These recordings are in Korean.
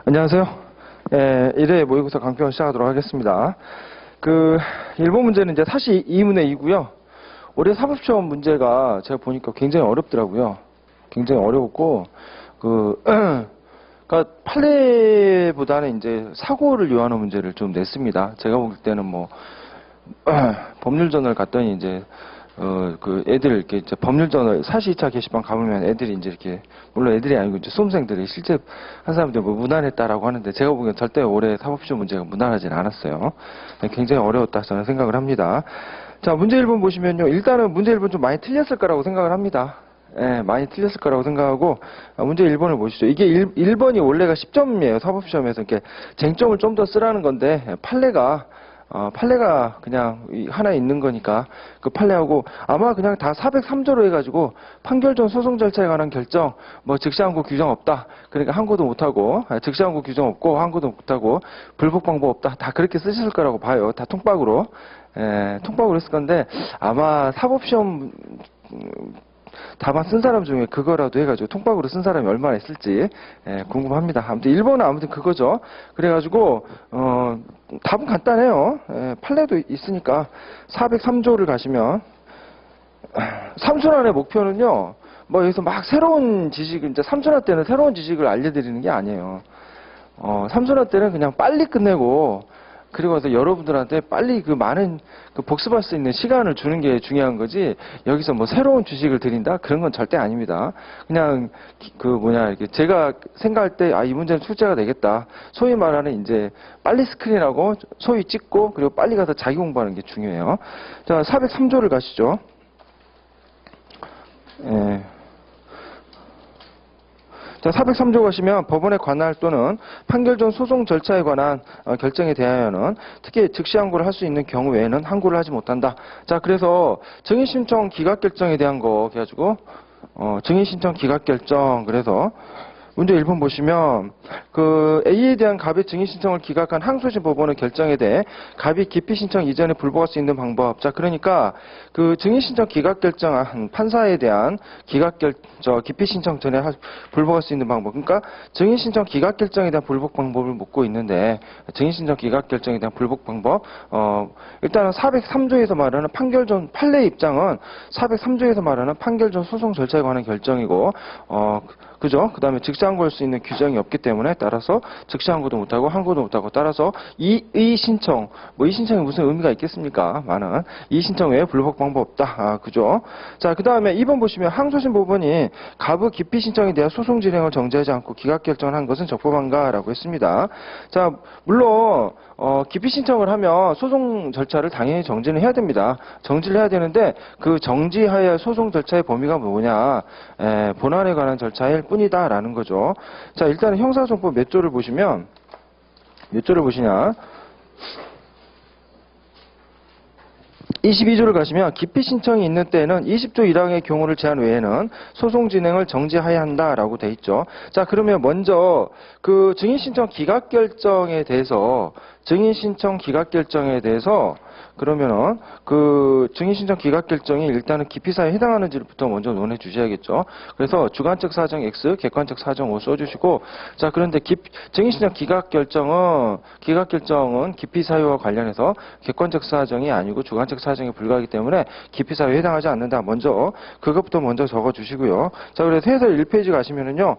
안녕하세요. 1회 모의고사 강평을 시작하도록 하겠습니다. 일본 문제는 이제 사실 2분의 2고요. 올해 사법시험 문제가 제가 보니까 굉장히 어렵더라고요. 굉장히 어려웠고, 그러니까 판례보다는 이제 사고를 요하는 문제를 좀 냈습니다. 제가 볼 때는 법률저널 갔더니 이제 애들 이렇게 이제 법률저널 42차 게시판 가보면 애들이 이제 이렇게, 물론 애들이 아니고 이제 수험생들이 실제 한 사람들 무난했다라고 하는데 제가 보기엔 절대 올해 사법시험 문제가 무난하진 않았어요. 굉장히 어려웠다 저는 생각을 합니다. 자, 문제 1번 보시면요. 일단은 문제 1번 좀 많이 틀렸을 거라고 생각을 합니다. 예, 많이 틀렸을 거라고 생각하고, 문제 1번을 보시죠. 이게 1번이 원래가 10점이에요. 사법시험에서. 이렇게 쟁점을 좀 더 쓰라는 건데, 판례가 그냥 하나 있는 거니까 그 판례하고 아마 그냥 다 403조로 해가지고 판결 전 소송 절차에 관한 결정 즉시항고 규정 없다. 그러니까 항고도 못하고 즉시항고 규정 없고 항고도 못하고 불복 방법 없다. 다 그렇게 쓰셨을 거라고 봐요. 다 통박으로. 통박으로 했을 건데 아마 사법시험 답안 쓴 사람 중에 그거라도 해가지고 통박으로 쓴 사람이 얼마나 있을지 궁금합니다. 아무튼 1번은 아무튼 그거죠. 그래가지고 답은 간단해요. 판례도 있으니까 403조를 가시면 삼순환의 목표는요. 여기서 막 새로운 지식을 이제 삼순환 때는 새로운 지식을 알려드리는 게 아니에요. 삼순환 때는 그냥 빨리 끝내고 그리고 나서 여러분들한테 빨리 많은 복습할 수 있는 시간을 주는 게 중요한 거지, 여기서 새로운 지식을 드린다? 그런 건 절대 아닙니다. 그냥, 이렇게 제가 생각할 때, 이 문제는 출제가 되겠다. 소위 말하는 이제, 빨리 스크린하고, 소위 찍고, 그리고 빨리 가서 자기 공부하는 게 중요해요. 자, 403조를 가시죠. 자, 403조 가시면 법원의 관할 또는 판결 전 소송 절차에 관한 결정에 대하여는 특히 즉시 항고를 할 수 있는 경우에는 항고를 하지 못한다. 자, 그래서 증인신청 기각결정에 대한 거 해가지고 증인신청 기각결정, 그래서 문제 1번 보시면 A에 대한 갑의 증인신청을 기각한 항소심 법원의 결정에 대해 갑이 기피신청 이전에 불복할 수 있는 방법. 자, 그러니까 증인신청 기각결정한 판사에 대한 기피신청 전에 불복할 수 있는 방법. 그러니까 증인신청 기각결정에 대한 불복 방법을 묻고 있는데, 증인신청 기각결정에 대한 불복 방법. 일단은 403조에서 말하는 판결 전 판례 입장은 403조에서 말하는 판결 전 소송 절차에 관한 결정이고, 그죠? 그 다음에 즉시항고할 수 있는 규정이 없기 때문에 따라서 즉시항고도 못하고 항고도 못하고, 따라서 이 신청, 이 신청이 무슨 의미가 있겠습니까? 많은 이 신청 외에 불복 방법 없다. 그죠? 자, 그 다음에 2번 보시면 항소심 법원이 갑의 기피 신청에 대한 소송 진행을 정지하지 않고 기각 결정한 것은 적법한가라고 했습니다. 자, 물론 기피 신청을 하면 소송 절차를 당연히 정지는 해야 됩니다. 정지를 해야 되는데 그 정지해야 할 소송 절차의 범위가 뭐냐? 본안에 관한 절차일 뿐이다라는 거죠. 자, 일단은 형사소송법 몇 조를 보시면, 몇 조를 보시냐? 22조를 가시면 기피 신청이 있는 때에는 20조 1항의 경우를 제한 외에는 소송 진행을 정지해야 한다라고 돼 있죠. 자, 그러면 먼저 증인 신청 기각 결정에 대해서 그러면은 증인 신청 기각 결정이 일단은 기피사에 해당하는지부터 먼저 논해 주셔야겠죠. 그래서 주관적 사정 X, 객관적 사정 O 써주시고, 자, 그런데 증인 신청 기각 결정은 기피 사유와 관련해서 객관적 사정이 아니고 주관적 사정에 불과하기 때문에 기피 사유에 해당하지 않는다. 먼저 그것부터 먼저 적어 주시고요. 자, 그래서 해설 1페이지 가시면은요.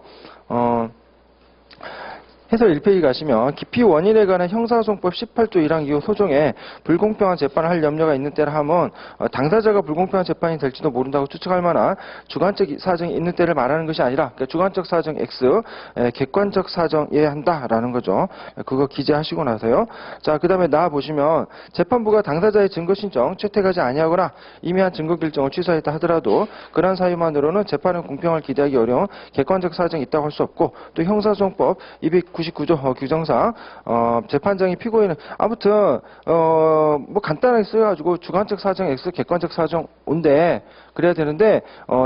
해설 1페이지 가시면 기피 원인에 관한 형사소송법 18조 1항 이후 소송에 불공평한 재판을 할 염려가 있는 때를 하면 당사자가 불공평한 재판이 될지도 모른다고 추측할 만한 주관적 사정이 있는 때를 말하는 것이 아니라, 그러니까 주관적 사정 X, 객관적 사정에 한다라는 거죠. 그거 기재하시고 나서요. 자, 그 다음에 보시면 재판부가 당사자의 증거 신청 채택하지 아니하거나 이미 한 증거 결정을 취소했다 하더라도 그러한 사유만으로는 재판은 공평을 기대하기 어려운 객관적 사정이 있다고 할 수 없고, 또 형사소송법 299조 규정상 재판장이 피고인은 아무튼 간단하게 써가지고 주관적 사정 X, 객관적 사정 O인데 그래야 되는데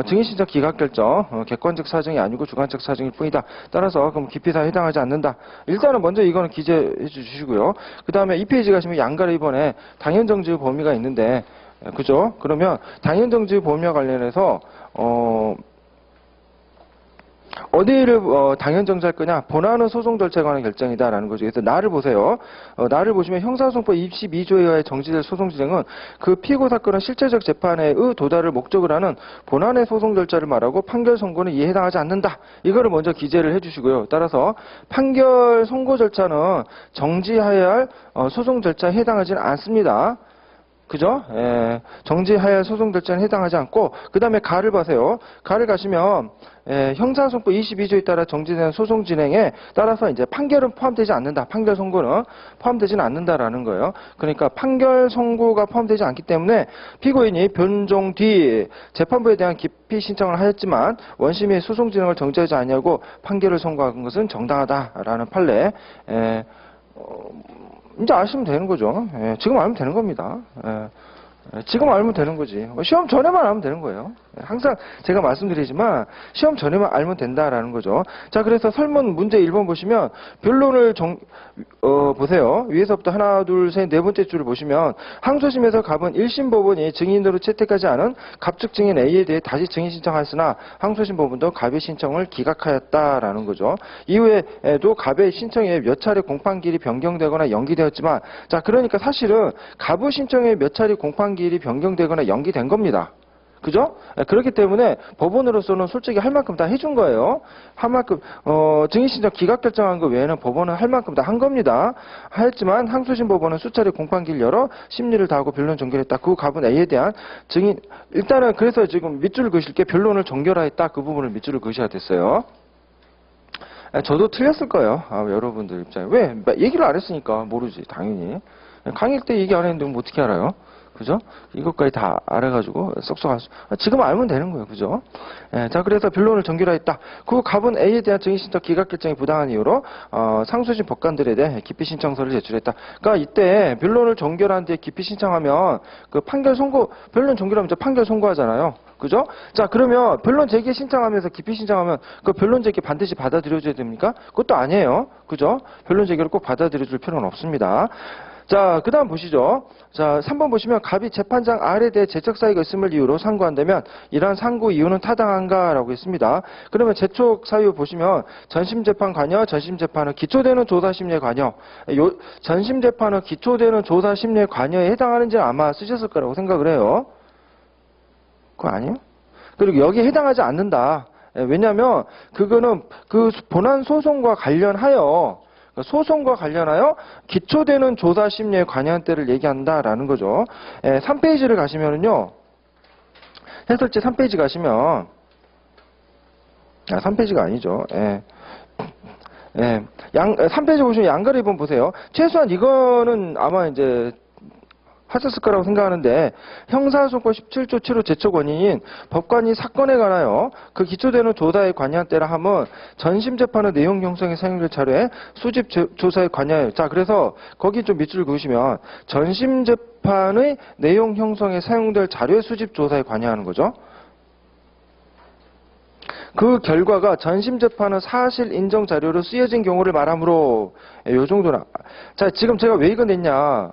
증인신청 기각결정 객관적 사정이 아니고 주관적 사정일 뿐이다. 따라서 그럼 기피사에 해당하지 않는다. 일단은 먼저 이거는 기재해 주시고요. 그 다음에 2페이지 가시면 양가를 이번에 당연정지 범위가 있는데, 그죠? 그러면 당연정지 범위와 관련해서 어디를 당연 정지할 거냐? 본안은 소송 절차에 관한 결정이다라는 거죠. 그래서 나를 보세요. 나를 보시면 형사소송법 22조에 의하여 정지될 소송 진행은 그 피고 사건은 실체적 재판의 도달을 목적으로 하는 본안의 소송 절차를 말하고 판결 선고는 이에 해당하지 않는다. 이거를 먼저 기재를 해주시고요. 따라서 판결 선고 절차는 정지하여야 할 소송 절차에 해당하지는 않습니다. 그죠? 예, 정지하여야 할 소송 절차는 해당하지 않고, 그 다음에 가를 보세요. 가를 가시면, 형사소송법 22조에 따라 정지되는 소송 진행에 따라서 이제 판결은 포함되지 않는다. 판결 선고는 포함되지는 않는다라는 거예요. 그러니까 판결 선고가 포함되지 않기 때문에 피고인이 변종 뒤 재판부에 대한 기피 신청을 하였지만 원심이 소송 진행을 정지하지 않냐고 판결을 선고한 것은 정당하다라는 판례. 이제 아시면 되는 거죠. 지금 알면 되는 겁니다. 지금 알면 되는 거지. 시험 전에만 알면 되는 거예요. 항상 제가 말씀드리지만 시험 전에만 알면 된다라는 거죠. 자, 그래서 설문 문제 1번 보시면 변론을 보세요. 위에서부터 하나, 둘, 셋, 네 번째 줄을 보시면 항소심에서 갑은 1심 법원이 증인으로 채택하지 않은 갑측 증인 A에 대해 다시 증인 신청하였으나 항소심 법원도 갑의 신청을 기각하였다라는 거죠. 이후에도 갑의 신청에 몇 차례 공판기일이 변경되거나 연기되었지만, 자, 그러니까 사실은 갑의 신청에 몇 차례 공판기일이 변경되거나 연기된 겁니다. 그죠? 그렇기 때문에 법원으로서는 솔직히 할 만큼 다 해준 거예요. 할 만큼, 증인신청 기각 결정한 거 외에는 법원은 할 만큼 다 한 겁니다. 하였지만 항소심 법원은 수차례 공판기를 열어 심리를 다하고 변론 종결했다. 그 갑은 A에 대한 증인, 일단은 그래서 지금 밑줄을 그으실게 변론을 종결하였다. 그 부분을 밑줄을 그으셔야 됐어요. 저도 틀렸을 거예요. 여러분들 입장에. 왜? 얘기를 안 했으니까 모르지. 당연히. 강의 때 얘기 안 했는데 뭐 어떻게 알아요? 그죠? 이것까지 다 알아가지고 쏙쏙 지금 알면 되는 거예요. 그죠? 자, 그래서 변론을 종결하였다. 그 갑은 A에 대한 증인신청 기각 결정이 부당한 이유로 상소심 법관들에 대해 기피 신청서를 제출했다. 그러니까 이때 변론을 종결한 뒤에 기피 신청하면 그 판결 선고, 변론 종결하면 이제 판결 선고하잖아요. 그죠? 자, 그러면 변론 제기 신청하면서 기피 신청하면 그 변론 제기 반드시 받아들여줘야 됩니까? 그것도 아니에요. 그죠? 변론 제기를 꼭 받아들여줄 필요는 없습니다. 자, 그 다음 보시죠. 자, 3번 보시면 갑이 재판장 R에 대해 재척 사유가 있음을 이유로 상고한다면 이러한 상고 이유는 타당한가라고 했습니다. 그러면 재촉 사유 보시면 전심재판 관여, 전심재판은 기초되는 조사심리에 관여. 전심재판은 기초되는 조사심리에 관여에 해당하는지 아마 쓰셨을 거라고 생각을 해요. 그거 아니에요? 그리고 여기에 해당하지 않는다. 왜냐하면 그거는 그 본안 소송과 관련하여 소송과 관련하여 기초되는 조사 심리에 관여한 때를 얘기한다라는 거죠. 3페이지를 가시면은요. 해설지 3페이지 가시면 3페이지가 아니죠. 3페이지 보시면 양가를 2번 보세요. 최소한 이거는 아마 이제 하셨을 거라고 생각하는데 형사소송법 17조 7호 제촉 원인인 법관이 사건에 관하여 그 기초되는 조사에 관여한 때라 함은 전심재판의 내용 형성에 사용될 자료에 수집 조사에 관여해요. 자, 그래서 거기 좀 밑줄 그으시면 전심재판의 내용 형성에 사용될 자료의 수집 조사에 관여하는 거죠. 그 결과가 전심재판의 사실 인정 자료로 쓰여진 경우를 말하므로 요 정도나. 자, 지금 제가 왜 이거 냈냐.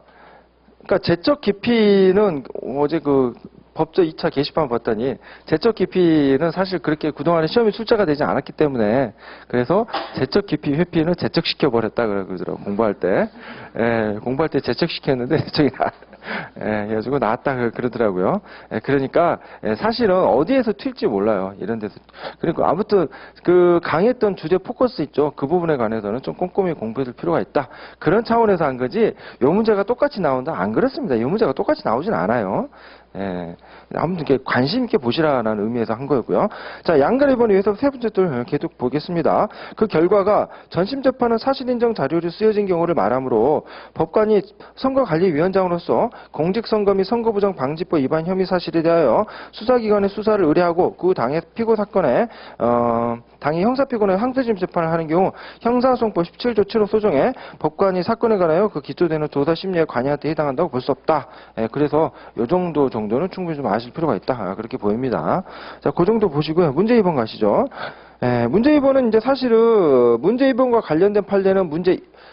그러니까 재척 기피는 어제 그 법조 2차 게시판 봤더니 재척 기피는 사실 그렇게 그동안에 시험이 출제가 되지 않았기 때문에 그래서 재척 기피 회피는 재척시켜 버렸다 그러더라고요. 공부할 때. 공부할 때 재척시켰는데 저기 그래가지고 나왔다 그러더라고요. 그러니까 사실은 어디에서 튈지 몰라요. 이런 데서. 그리고 아무튼 그 강했던 주제 포커스 있죠. 그 부분에 관해서는 좀 꼼꼼히 공부해둘 필요가 있다. 그런 차원에서 한 거지 요 문제가 똑같이 나온다? 안 그렇습니다. 요 문제가 똑같이 나오진 않아요. 아무튼 이렇게 관심 있게 보시라는 의미에서 한 거였고요. 자, 양가를 2번 위해서 세 번째 또 계속 보겠습니다. 그 결과가 전심재판은 사실인정 자료로 쓰여진 경우를 말하므로 법관이 선거관리위원장으로서 공직선거 및 선거부정 방지법 위반 혐의 사실에 대하여 수사기관의 수사를 의뢰하고 그 당의 피고 사건에 당이 형사피고는 항소심 재판을 하는 경우 형사소송법 17조 7호 소정에 법관이 사건에 관하여 그 기초되는 조사 심리에 관여할 때 해당한다고 볼 수 없다. 그래서 요 정도는 충분히 좀 아실 필요가 있다. 그렇게 보입니다. 자, 그 정도 보시고요. 문제 2번 가시죠. 문제 2번은 이제 사실은 문제 2번과 관련된 판례는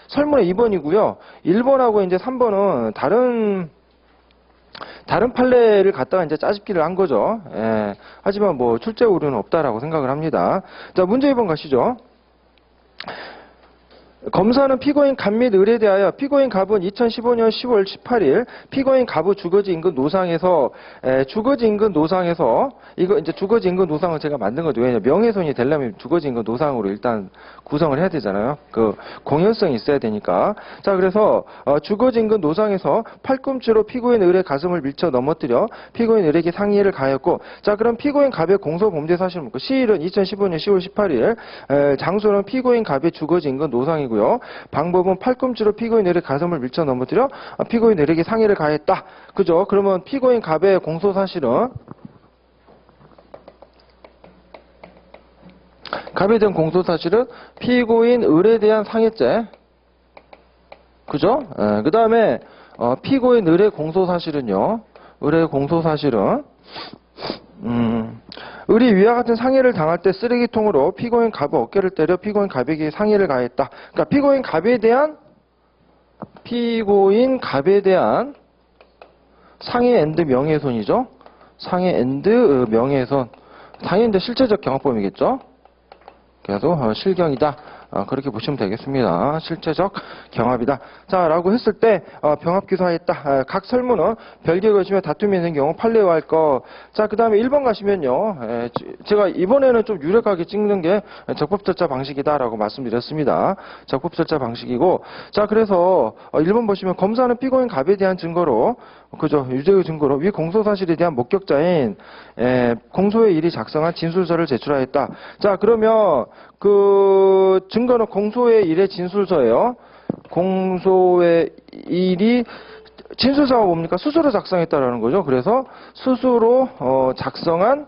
설문의 2번이고요. 1번하고 이제 3번은 다른 다른 판례를 갖다가 이제 짜집기를 한 거죠. 예. 하지만 뭐 출제 오류는 없다라고 생각을 합니다. 자, 문제 2번 가시죠. 검사는 피고인 갑 및 을에 대하여 피고인 갑은 2015년 10월 18일 피고인 갑의 주거지 인근 노상에서 주거지 인근 노상에서 이거 이제 주거지 인근 노상은 제가 만든 거죠. 왜냐 명예훼손이 되려면 주거지 인근 노상으로 일단 구성을 해야 되잖아요. 그 공연성이 있어야 되니까. 자, 그래서 주거지 인근 노상에서 팔꿈치로 피고인 을의 가슴을 밀쳐 넘어뜨려 피고인 을에게 상해를 가했고, 자, 그럼 피고인 갑의 공소 범죄 사실은 뭡니까? 시일은 2015년 10월 18일, 장소는 피고인 갑의 주거지 인근 노상이고. 방법은 팔꿈치로 피고인 을의 가슴을 밀쳐 넘어뜨려 피고인 을에게 상해를 가했다. 그죠? 그러면 피고인 갑의 공소 사실은 갑에 대한 공소 사실은 피고인 을에 대한 상해죄. 그죠? 그 다음에 피고인 을의 공소 사실은요. 을의 공소 사실은 을이 위와 같은 상해를 당할 때 쓰레기통으로 피고인 갑의 어깨를 때려 피고인 갑에게 상해를 가했다. 그러니까 피고인 갑에 대한 상해 앤드 명예훼손이죠. 상해 앤드 명예훼손. 상해인데 실체적 경합범이겠죠. 그래서 실경이다. 그렇게 보시면 되겠습니다. 실체적 경합이다. 자, 라고 했을 때 병합기소하였다. 각 설문은 별개 것이며 다툼이 있는 경우 판례화할 거. 자, 그 다음에 1번 가시면요. 제가 이번에는 좀 유력하게 찍는 게 적법절차 방식이다라고 말씀드렸습니다. 적법절차 방식이고, 자, 그래서 1번 보시면 검사는 피고인 갑에 대한 증거로, 그죠, 유죄의 증거로 위 공소사실에 대한 목격자인 공소의 일이 작성한 진술서를 제출하였다. 자, 그러면 그 증거는 공소의 일의 진술서예요. 공소의 일이 진술서가 뭡니까? 스스로 작성했다라는 거죠. 그래서 스스로 작성한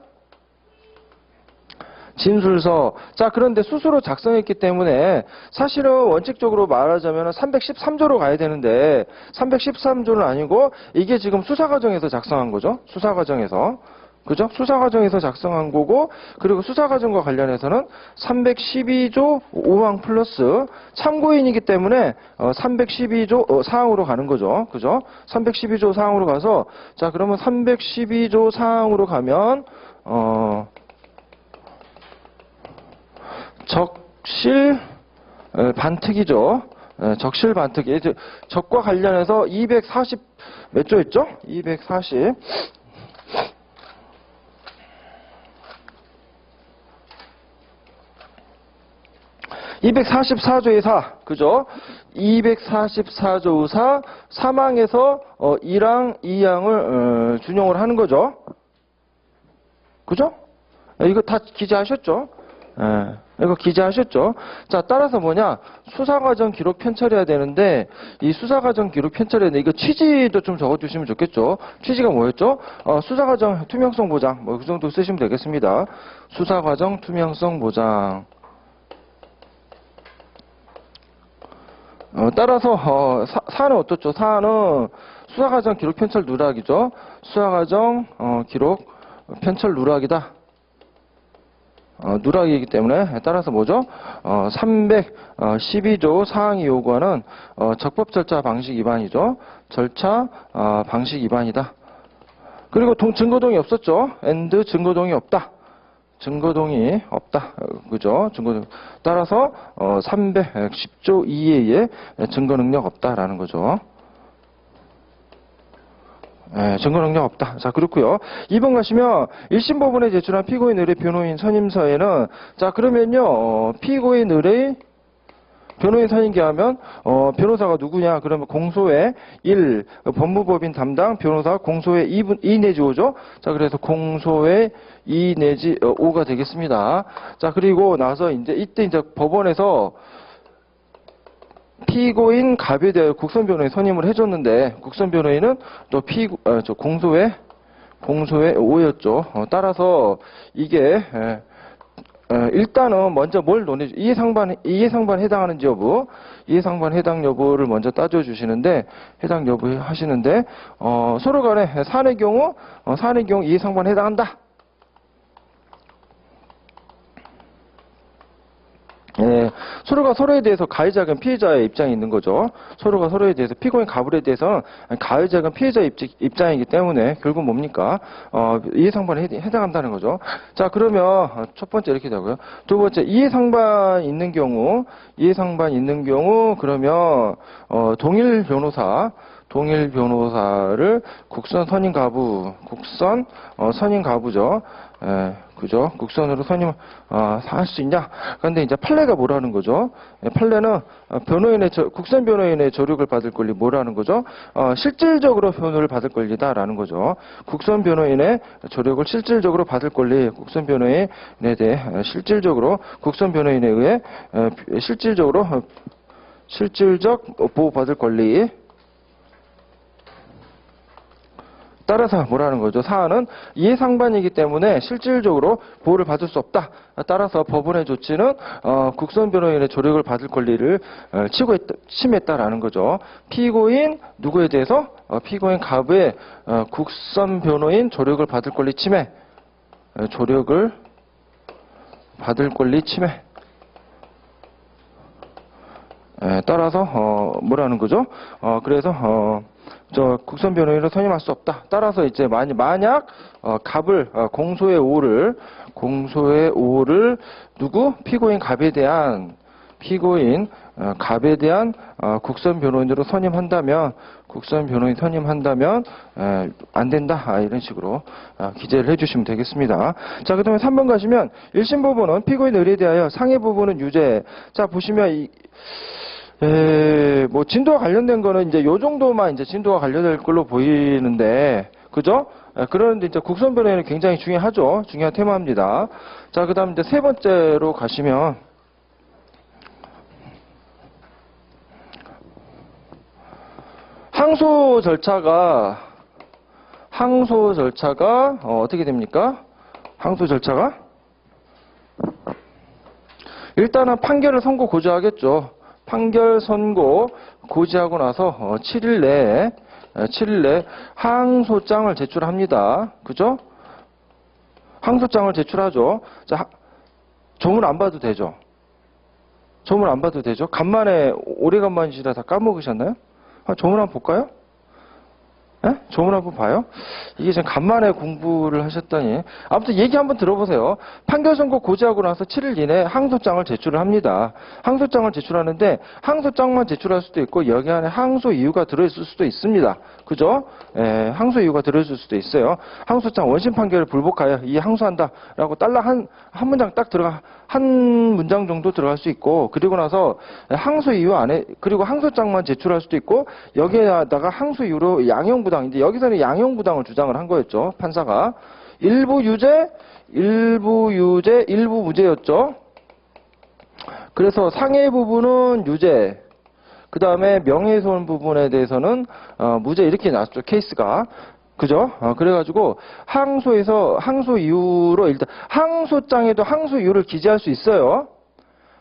진술서. 자, 그런데 스스로 작성했기 때문에 사실은 원칙적으로 말하자면 313조로 가야 되는데 313조는 아니고 이게 지금 수사 과정에서 작성한 거죠. 수사 과정에서. 그죠? 수사 과정에서 작성한 거고, 그리고 수사 과정과 관련해서는 312조 5항 플러스 참고인이기 때문에 312조 사항으로 가는 거죠. 그죠? 312조 사항으로 가서, 자, 그러면 312조 사항으로 가면 적실 반특이죠. 적실 반특이. 적과 관련해서 240 몇 조였죠? 244조의 4, 그죠? 244조의 4, 3항에서 1항, 2항을 준용을 하는 거죠. 그죠? 이거 다 기재하셨죠? 이거 기재하셨죠? 자, 따라서 뭐냐? 수사과정 기록 편철해야 되는데, 이 수사과정 기록 편철해야 되는데, 이거 취지도 좀 적어주시면 좋겠죠? 취지가 뭐였죠? 수사과정 투명성 보장, 뭐, 그 정도 쓰시면 되겠습니다. 수사과정 투명성 보장. 따라서 사안은 어떻죠? 사안은 수사과정 기록 편철 누락이죠. 수사과정 기록 편철 누락이다. 누락이기 때문에 따라서 뭐죠? 312조 사항이 요구하는 적법 절차 방식 위반이죠. 절차 방식 위반이다. 그리고 증거동의 없었죠. and 증거동의 없다. 증거동의 없다. 그죠? 증거동. 따라서 310조 2에 증거 능력 없다라는 거죠. 증거 능력 없다. 자, 그렇고요. 2번 가시면 1심 법원에 제출한 피고인 을의 변호인 선임서에는, 자, 그러면요, 피고인 을의 변호인 선임기 하면 변호사가 누구냐? 그러면 공소의 1 법무법인 담당 변호사 공소의 2 내지 5죠. 자, 그래서 공소의 2 내지 5가 되겠습니다. 자, 그리고 나서 이때 이제 법원에서 피고인 갑에 대해 국선 변호인 선임을 해줬는데, 국선 변호인은 또 공소의 5였죠. 따라서 이게 일단은 먼저 뭘 논의, 이해상반 해당하는지 여부, 이해상반 해당 여부를 먼저 따져주시는데, 해당 여부 하시는데, 서로 간에 사안의 경우 이해상반 해당한다. 서로가 서로에 대해서 가해자건 피해자의 입장이 있는 거죠. 서로가 서로에 대해서 피고인 가불에 대해서는 가해자건 피해자의 입장이기 때문에 결국 뭡니까? 이해상반에 해당한다는 거죠. 자, 그러면 첫 번째 이렇게 되고요. 두 번째, 이해상반 있는 경우 그러면 동일 변호사를 국선 선임 가부죠. 그죠? 국선으로 할 수 있냐? 그런데 이제 판례가 뭐라는 거죠? 판례는 국선 변호인의 조력을 받을 권리 뭐라는 거죠? 실질적으로 변호를 받을 권리다라는 거죠. 국선 변호인의 조력을 실질적으로 받을 권리, 국선 변호인에 대해 국선 변호인에 의해 실질적 보호받을 권리. 따라서 뭐라는 거죠? 사안은 이해상반이기 때문에 실질적으로 보호를 받을 수 없다. 따라서 법원의 조치는 국선 변호인의 조력을 받을 권리를 침해했다라는 거죠. 피고인 누구에 대해서? 피고인 가부의 국선 변호인 조력을 받을 권리 침해. 조력을 받을 권리 침해. 따라서 뭐라는 거죠? 그래서 국선 변호인으로 선임할 수 없다. 따라서 이제 만약 갑을 공소의 오를 누구? 피고인 갑에 대한 국선 변호인으로 선임한다면 안 된다. 이런 식으로 기재를 해주시면 되겠습니다. 자, 그다음에 3번 가시면 1심 부분은 피고인 의뢰에 대하여 상해 부분은 유죄. 자, 보시면 뭐 진도와 관련된 거는 이제 요 정도만 이제 진도와 관련될 걸로 보이는데, 그죠? 그런데 이제 국선 변호인은 굉장히 중요하죠. 중요한 테마입니다. 자, 그다음 이제 세 번째로 가시면 항소 절차가 어떻게 됩니까? 항소 절차가 일단은 판결을 선고 고지하겠죠. 판결 선고 고지하고 나서 7일 내에 항소장을 제출합니다. 그죠? 항소장을 제출하죠. 자, 조문 안 봐도 되죠. 간만에 오래간만이시라 다 까먹으셨나요? 조문 한번 볼까요? 네? 조문 한번 봐요. 이게 지금 간만에 공부를 하셨다니. 아무튼 얘기 한번 들어보세요. 판결 선고 고지하고 나서 7일 이내에 항소장을 제출을 합니다. 항소장을 제출하는데 항소장만 제출할 수도 있고 여기 안에 항소 이유가 들어있을 수도 있습니다. 그죠? 항소 이유가 들어있을 수도 있어요. 항소장 원심 판결을 불복하여 이 항소한다라고 딸랑 한 문장 딱 한 문장 정도 들어갈 수 있고, 그리고 나서 항소 이유 안에, 그리고 항소장만 제출할 수도 있고, 여기에다가 항소 이유로 양형부당인데, 여기서는 양형부당을 주장을 한 거였죠. 판사가. 일부 유죄, 일부 무죄였죠. 그래서 상해 부분은 유죄, 그 다음에 명예훼손 부분에 대해서는 무죄, 이렇게 나왔죠. 케이스가. 그죠? 그래가지고 항소에서 항소 이유로 일단 항소장에도 항소 이유를 기재할 수 있어요.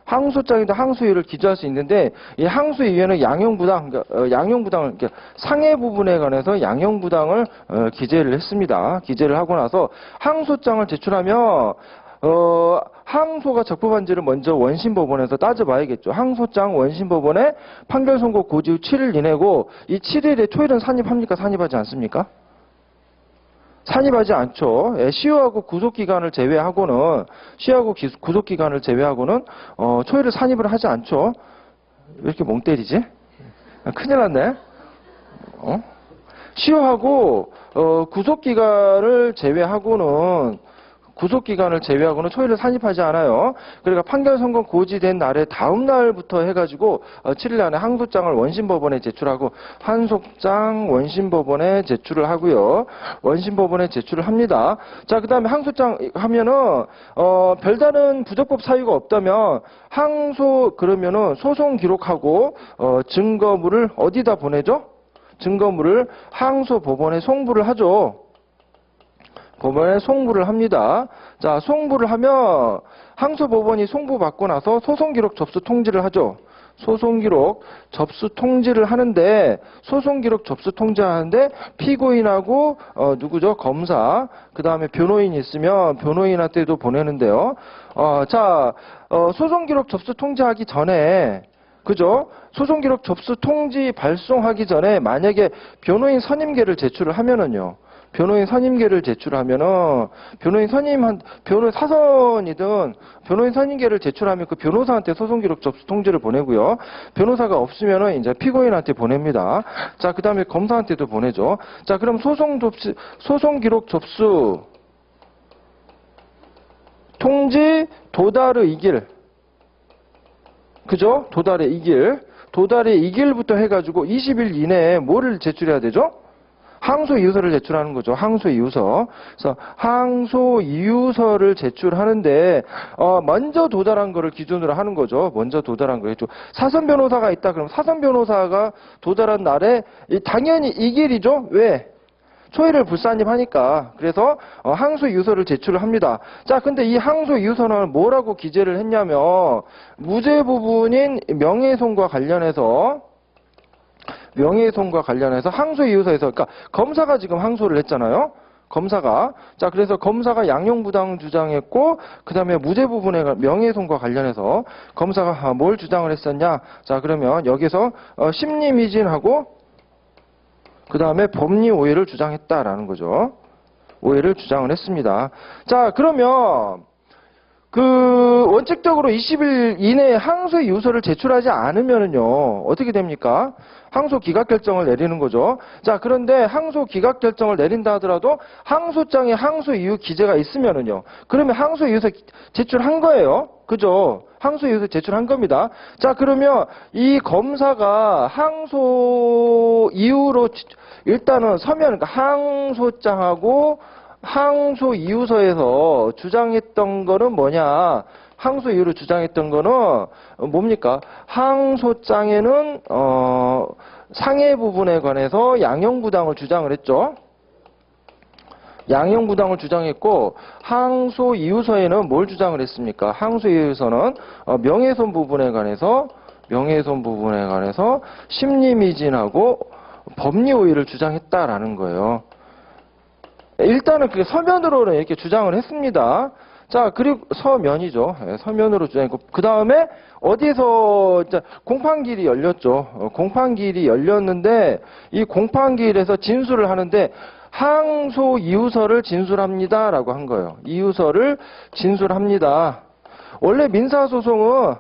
항소장에도 항소 이유를 기재할 수 있는데 이 항소 이유에는 양형부당을 그러니까 상해 부분에 관해서 양형부당을 기재를 했습니다. 기재를 하고 나서 항소장을 제출하면 항소가 적법한지를 먼저 원심법원에서 따져봐야겠죠. 항소장 원심법원에 판결 선고 고지 후 7일 이내고 이 7일에 토일은 산입합니까? 산입하지 않습니까? 산입하지 않죠. 시효하고 구속기간을 제외하고는 초일을 산입을 하지 않죠. 왜 이렇게 멍 때리지? 큰일 났네. 시효하고 구속기간을 제외하고는 초일을 산입하지 않아요. 그러니까 판결 선고 고지된 날의 다음 날부터 해가지고 7일 안에 항소장을 원심법원에 제출하고 항소장 원심법원에 제출을 하고요. 원심법원에 제출을 합니다. 자, 그 다음에 항소장 하면은 별다른 부적법 사유가 없다면 그러면은 소송 기록하고 증거물을 어디다 보내죠? 증거물을 항소법원에 송부를 하죠. 법원에 송부를 합니다. 자, 송부를 하면 항소법원이 송부받고 나서 소송기록 접수 통지를 하죠. 소송기록 접수 통지를 하는데, 소송기록 접수 통지하는데 피고인하고 누구죠? 검사, 그 다음에 변호인이 있으면 변호인한테도 보내는데요. 소송기록 접수 통지하기 전에, 그죠? 소송기록 접수 통지 발송하기 전에 만약에 변호인 선임계를 제출을 하면은요. 변호인 선임계를 제출하면은 변호인 사선이든 변호인 선임계를 제출하면 그 변호사한테 소송기록 접수 통지를 보내고요. 변호사가 없으면은 이제 피고인한테 보냅니다. 자, 그다음에 검사한테도 보내죠. 자, 그럼 소송기록 접수 통지 도달의 이길, 그죠? 도달의 이길부터 해가지고 20일 이내에 뭐를 제출해야 되죠? 항소 이유서를 제출하는 거죠. 항소 이유서. 그래서 항소 이유서를 제출하는데 먼저 도달한 거를 기준으로 하는 거죠. 먼저 도달한 거겠죠. 사선 변호사가 있다. 그럼 사선 변호사가 도달한 날에 당연히 이 길이죠. 왜? 초일을 불산입하니까. 그래서 항소 이유서를 제출을 합니다. 자, 근데 이 항소 이유서는 뭐라고 기재를 했냐면 무죄 부분인 명예훼손과 관련해서 항소 이유서에서, 그러니까 검사가 지금 항소를 했잖아요. 검사가. 자, 그래서 검사가 양형부당 주장했고, 그 다음에 무죄 부분의 명예훼손과 관련해서 검사가 뭘 주장을 했었냐. 자, 그러면 여기서 심리미진하고 그 다음에 법리 오해를 주장했다라는 거죠. 오해를 주장을 했습니다. 자, 그러면 원칙적으로 20일 이내에 항소 이유서를 제출하지 않으면은요, 어떻게 됩니까? 항소 기각 결정을 내리는 거죠. 자, 그런데 항소 기각 결정을 내린다 하더라도 항소장에 항소 이유 기재가 있으면은요, 그러면 항소 이유서 제출한 거예요. 그죠? 항소 이유서 제출한 겁니다. 자, 그러면 이 검사가 항소 이유로 일단은 서면, 그러니까 항소장하고 항소 이유서에서 주장했던 거는 뭐냐? 항소 이유로 주장했던 거는 뭡니까? 항소장에는 상해 부분에 관해서 양형부당을 주장을 했죠. 양형부당을 주장했고, 항소 이유서에는 뭘 주장을 했습니까? 항소 이유서는 명예훼손 부분에 관해서 심리미진하고 법리 오해를 주장했다라는 거예요. 일단은 그게 서면으로는 이렇게 주장을 했습니다. 자, 그리고 서면이죠. 서면으로 주장했고, 그 다음에 어디에서 공판기일이 열렸죠. 공판기일이 열렸는데, 이 공판기일에서 진술을 하는데, 항소 이유서를 진술합니다라고 한 거예요. 이유서를 진술합니다. 원래 민사소송은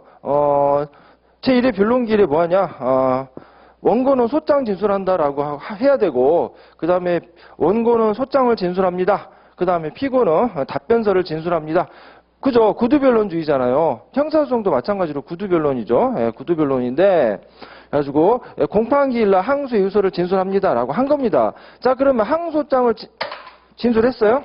제1회 변론기일에 뭐하냐? 원고는 소장 진술한다라고 해야 되고, 그 다음에 원고는 소장을 진술합니다. 그 다음에 피고는 답변서를 진술합니다. 그죠? 구두변론주의잖아요. 형사소송도 마찬가지로 구두변론이죠. 예, 구두변론인데, 그래가지고 공판기일날 항소 이유서를 진술합니다라고 한 겁니다. 자, 그러면 항소장을 진술했어요?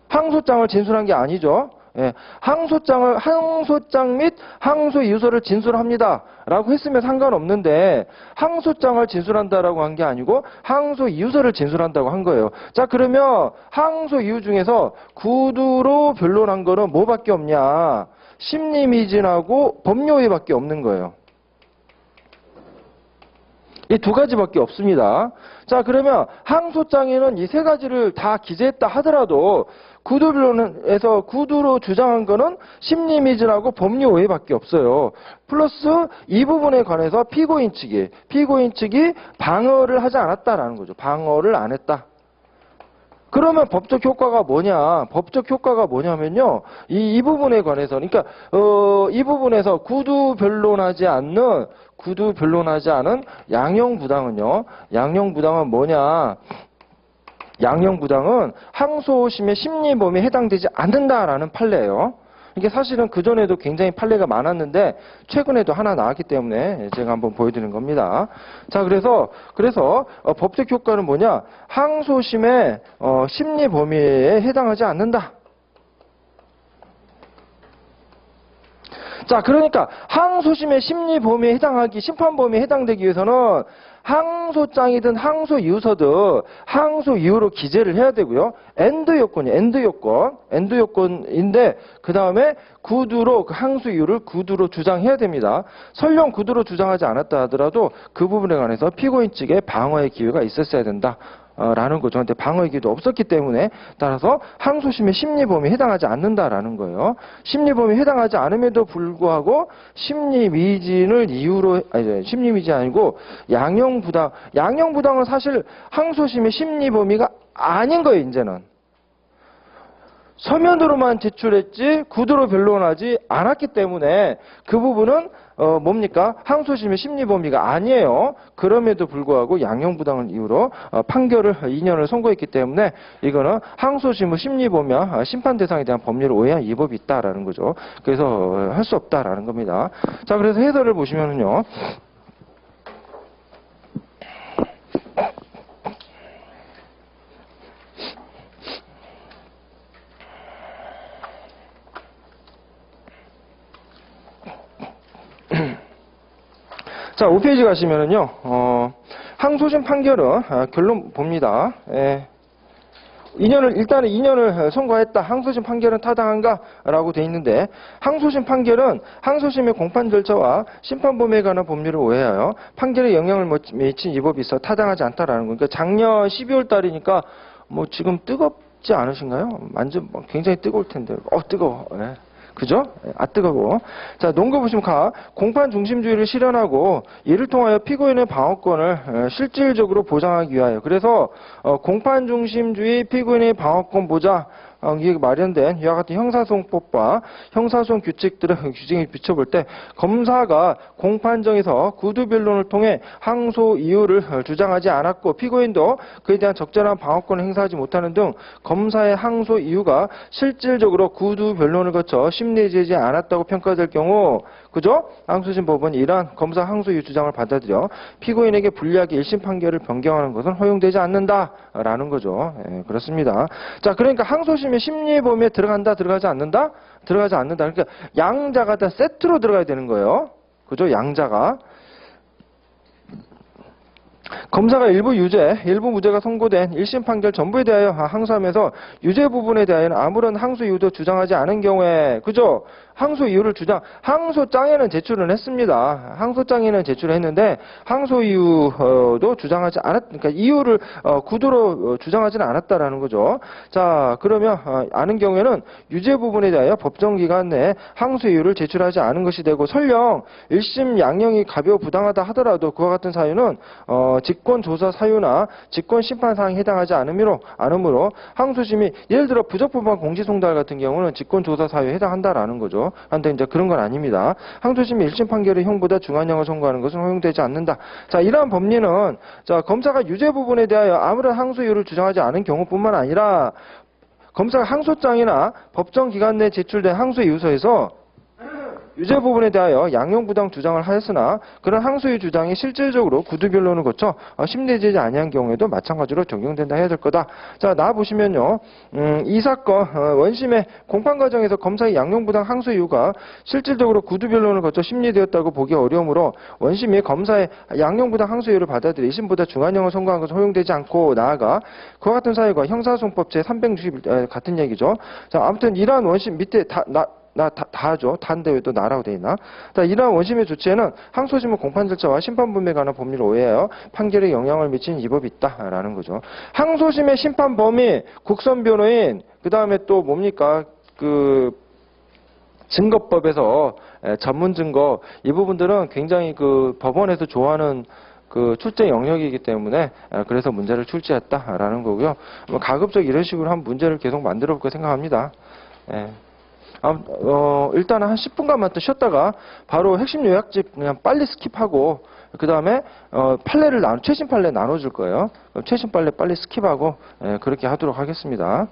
항소장을 진술한 게 아니죠. 예, 항소장 및 항소 이유서를 진술합니다 라고 했으면 상관없는데, 항소장을 진술한다라고 한 게 아니고 항소 이유서를 진술한다고 한 거예요. 자, 그러면 항소 이유 중에서 구두로 변론한 거는 뭐밖에 없냐? 심리미진하고 법리오해밖에 없는 거예요. 이 두 가지밖에 없습니다. 자, 그러면 항소장에는 이 세 가지를 다 기재했다 하더라도 구두변론에서 구두로 주장한 거는 심리미진하고 법리 오해밖에 없어요. 플러스 이 부분에 관해서 피고인 측이 방어를 하지 않았다라는 거죠. 방어를 안 했다. 그러면 법적 효과가 뭐냐? 법적 효과가 뭐냐면요, 이 부분에 관해서, 그러니까 이 부분에서 구두 변론하지 않은 양형부당은요, 양형부당은 뭐냐? 양형부당은 항소심의 심리범위에 해당되지 않는다라는 판례예요. 이게 사실은 그전에도 굉장히 판례가 많았는데 최근에도 하나 나왔기 때문에 제가 한번 보여드리는 겁니다. 자, 그래서 법적 효과는 뭐냐? 항소심의 심리범위에 해당하지 않는다. 자, 그러니까 항소심의 심리 범위에 해당하기, 심판 범위에 해당되기 위해서는 항소장이든 항소이유서든 항소 이유로 기재를 해야 되고요. 엔드 요건이에요. 엔드 요건인데 그 다음에 구두로 그 항소 이유를 구두로 주장해야 됩니다. 설령 구두로 주장하지 않았다 하더라도 그 부분에 관해서 피고인 측에 방어의 기회가 있었어야 된다. 라는 거죠. 근데 방어의 기회도 없었기 때문에 따라서 항소심의 심리 범위에 해당하지 않는다라는 거예요. 심리 범위에 해당하지 않음에도 불구하고 심리 미진을 이유로 심리 미진 아니고 양형부당은 사실 항소심의 심리 범위가 아닌 거예요. 이제는 서면으로만 제출했지 구두로 변론하지 않았기 때문에 그 부분은 뭡니까? 항소심의 심리 범위가 아니에요. 그럼에도 불구하고 양형부당을 이유로 판결을 2년을 선고했기 때문에 이거는 항소심의 심리 범위와 심판 대상에 대한 법률을 오해한 위법이 있다라는 거죠. 그래서 할 수 없다라는 겁니다. 자, 그래서 해설을 보시면은요. 자, 5페이지 가시면은요, 항소심 판결은, 결론 봅니다. 일단은 2년을 선고했다. 항소심 판결은 타당한가? 라고 돼 있는데, 항소심 판결은 항소심의 공판 절차와 심판 범위에 관한 법률을 오해하여 판결에 영향을 미친 위법이 있어 타당하지 않다라는 거니까 작년 12월 달이니까 뭐 지금 뜨겁지 않으신가요? 굉장히 뜨거울 텐데. 뜨거워. 네. 그죠? 뜨거워. 자, 논거 보시면 공판 중심주의를 실현하고 이를 통하여 피고인의 방어권을 실질적으로 보장하기 위하여. 그래서 공판 중심주의 피고인의 방어권 보장 이게 마련된 이와 같은 형사소송법과 형사소송 규정에 비춰볼 때 검사가 공판정에서 구두변론을 통해 항소 이유를 주장하지 않았고 피고인도 그에 대한 적절한 방어권을 행사하지 못하는 등 검사의 항소 이유가 실질적으로 구두변론을 거쳐 심리되지 않았다고 평가될 경우 그죠? 항소심 법원이 이러한 검사 항소 이유 주장을 받아들여 피고인에게 불리하게 1심 판결을 변경하는 것은 허용되지 않는다라는 거죠. 그렇습니다. 자, 그러니까 항소심의 심리 범위에 들어간다, 들어가지 않는다? 들어가지 않는다. 그러니까 양자가 다 세트로 들어가야 되는 거예요. 그죠? 양자가. 검사가 일부 유죄, 일부 무죄가 선고된 1심 판결 전부에 대하여 항소하면서 유죄 부분에 대하여는 아무런 항소 이유도 주장하지 않은 경우에 그죠? 항소 이유를 항소장에는 제출은 했습니다. 항소장에는 제출을 했는데 항소 이유도 주장하지 그러니까 이유를 구두로 주장하지는 않았다라는 거죠. 자, 그러면 아는 경우에는 유죄 부분에 대하여 법정 기간 내에 항소 이유를 제출하지 않은 것이 되고 설령 1심 양형이 가벼워 부당하다 하더라도 그와 같은 사유는 직권 조사 사유나 직권 심판 사항에 해당하지 않으므로 항소심이 예를 들어 부적법한 공시송달 같은 경우는 직권 조사 사유에 해당한다라는 거죠. 한데 이제 그런 건 아닙니다. 항소심이 1심 판결의 형보다 중한형을 선고하는 것은 허용되지 않는다. 자, 이러한 법리는 자, 검사가 유죄 부분에 대하여 아무런 항소 이유를 주장하지 않은 경우뿐만 아니라 검사가 항소장이나 법정 기간 내에 제출된 항소 이유서에서 유죄 부분에 대하여 양형부당 주장을 하였으나 그런 항소의 주장이 실질적으로 구두변론을 거쳐 심리되지 아니한 경우에도 마찬가지로 적용된다 해야 될 거다. 자, 나 보시면요. 이 사건 원심의 공판 과정에서 검사의 양형부당 항소 이유가 실질적으로 구두변론을 거쳐 심리되었다고 보기 어려우므로 원심이 검사의 양형부당 항소 이유를 받아들여 2심보다 중한형을 선고한 것은 허용되지 않고 나아가 그와 같은 사유가 형사소송법 제361 같은 얘기죠. 자, 아무튼 이러한 원심 밑에 다 하죠. 다인데 왜 또 나라고 돼 있나? 자, 이러한 원심의 조치에는 항소심의 공판 절차와 심판 범위에 관한 법률을 오해하여 판결에 영향을 미친 위법이 있다라는 거죠. 항소심의 심판 범위, 국선 변호인, 그 다음에 또 뭡니까? 그 증거법에서 전문 증거 이 부분들은 굉장히 그 법원에서 좋아하는 그 출제 영역이기 때문에 그래서 문제를 출제했다라는 거고요. 가급적 이런 식으로 한 문제를 계속 만들어 볼까 생각합니다. 일단은 한 10분간만 또 쉬었다가 바로 핵심 요약집 그냥 빨리 스킵하고 그 다음에 판례를 최신 판례 나눠줄 거예요. 최신 판례 빨리 스킵하고 그렇게 하도록 하겠습니다.